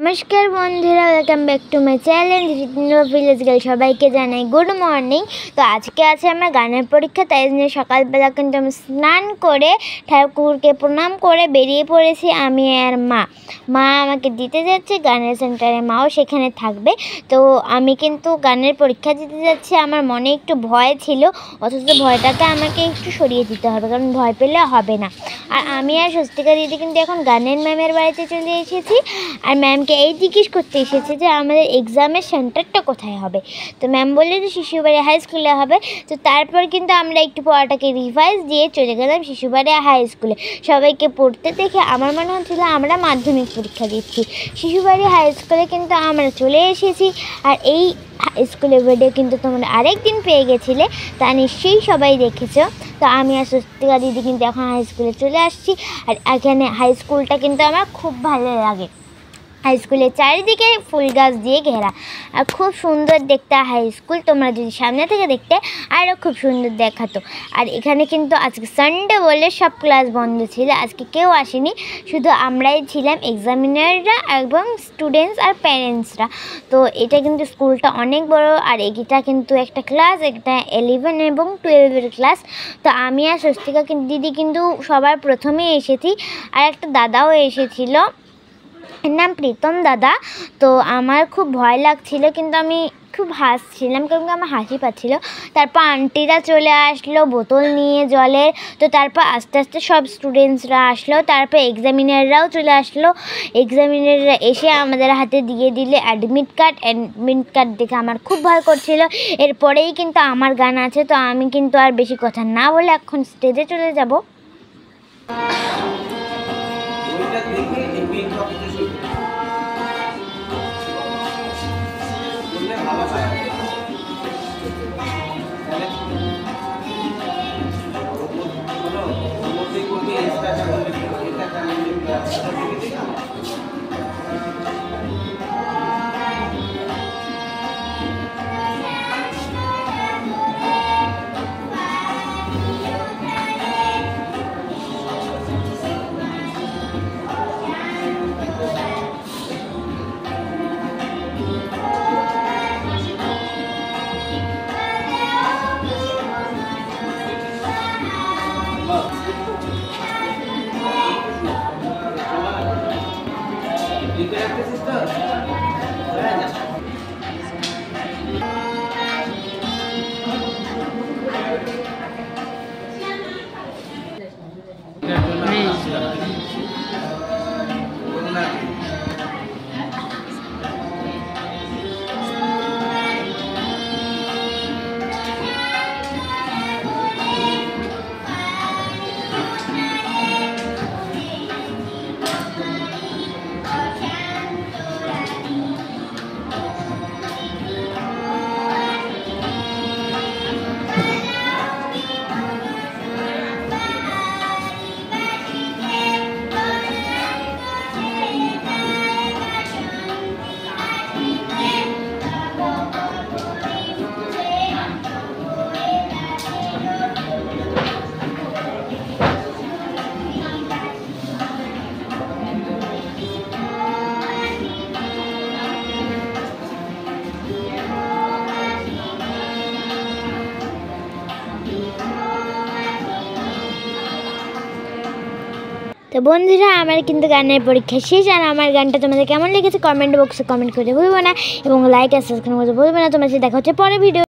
নমস্কার বন্ধুরা, welcome back to my channel village girl. সবাইকে জানাই গুড মর্নিং। তো আজকে আছে আমার গানের পরীক্ষা, তাই জন্য সকালবেলা কিন্তু আমি স্নান করে ঠাকুরকে প্রণাম করে বেরিয়ে পড়েছি আমি আর মা আমাকে দিতে যাচ্ছে গানের সেন্টারে, মাও সেখানে থাকবে। তো আমি কিন্তু গানের পরীক্ষা দিতে যাচ্ছি। আমার মনে একটু ভয় ছিল, অথচ ভয়টাকে আমাকে একটু সরিয়ে দিতে হবে, কারণ ভয় পেলে হবে না। আর আমি আর স্বস্তিকা দিদি কিন্তু এখন গানের ম্যামের বাড়িতে চলে এসেছি, আর ম্যামকে এই জিজ্ঞেস করতে এসেছে যে আমাদের এক্সামের সেন্টারটা কোথায় হবে। তো ম্যাম বললে যে শিশুবাড়ি হাই স্কুলে হবে। তো তারপর কিন্তু আমরা একটু পড়াটাকে রিভাইজ দিয়ে চলে গেলাম শিশুবাড়ি হাই স্কুলে। সবাইকে পড়তে দেখে আমার মনে হচ্ছিল আমরা মাধ্যমিক পরীক্ষা দিচ্ছি। শিশুবাড়ি হাই স্কুলে কিন্তু আমরা চলে এসেছি। আর এই স্কুলের ভিডিও কিন্তু তোমরা আরেক দিন পেয়ে গেছিলে, তা নিশ্চয়ই সবাই দেখেছো। তো আমি আর স্বস্তিকা দিদি কিন্তু এখন হাই স্কুলে চলে আসছি। আর এখানে হাই স্কুলটা কিন্তু আমার খুব ভালো লাগে। হাই স্কুলের চারিদিকে ফুল গাছ দিয়ে ঘেরা, আর খুব সুন্দর দেখতে হাই স্কুল। তোমরা যদি সামনে থেকে দেখতে আরও খুব সুন্দর দেখাতো। আর এখানে কিন্তু আজকে সানডে বলে সব ক্লাস বন্ধ ছিল, আজকে কেউ আসেনি, শুধু আমরাই ছিলাম, এক্সামিনাররা এবং স্টুডেন্টস আর প্যারেন্টসরা। তো এটা কিন্তু স্কুলটা অনেক বড়, আর এটা কিন্তু একটা ক্লাস, একটা 11 এবং 12-এর ক্লাস। তো আমি আর স্বস্তিকা দিদি কিন্তু সবার প্রথমে এসেছি, আর একটা দাদাও এসেছিল, এর নাম প্রীতম দাদা। তো আমার খুব ভয় লাগছিল, কিন্তু আমি খুব হাসছিলাম, কারণ আমার হাসি পাচ্ছিল। তারপর আন্টিরা চলে আসলো বোতল নিয়ে জলের। তো তারপর আস্তে আস্তে সব স্টুডেন্টসরা আসলো, তারপর এক্সামিনাররাও চলে আসলো। এক্সামিনাররা এসে আমাদের হাতে দিয়ে দিলে অ্যাডমিট কার্ড দেখে আমার খুব ভয় করছিল। এরপরেই কিন্তু আমার গান আছে, তো আমি কিন্তু আর বেশি কথা না বলে এখন স্টেজে চলে যাব। তো বন্ধুরা, আমার কিন্তু গানের পরীক্ষা শেষ, আর আমার গানটা তোমাদের কেমন লেগেছে কমেন্ট বক্সে কমেন্ট করে ভুলবো না, এবং লাইক আর সাবস্ক্রাইব করতে ভুলবো না। তোমার সাথে দেখা হচ্ছে পরে ভিডিও।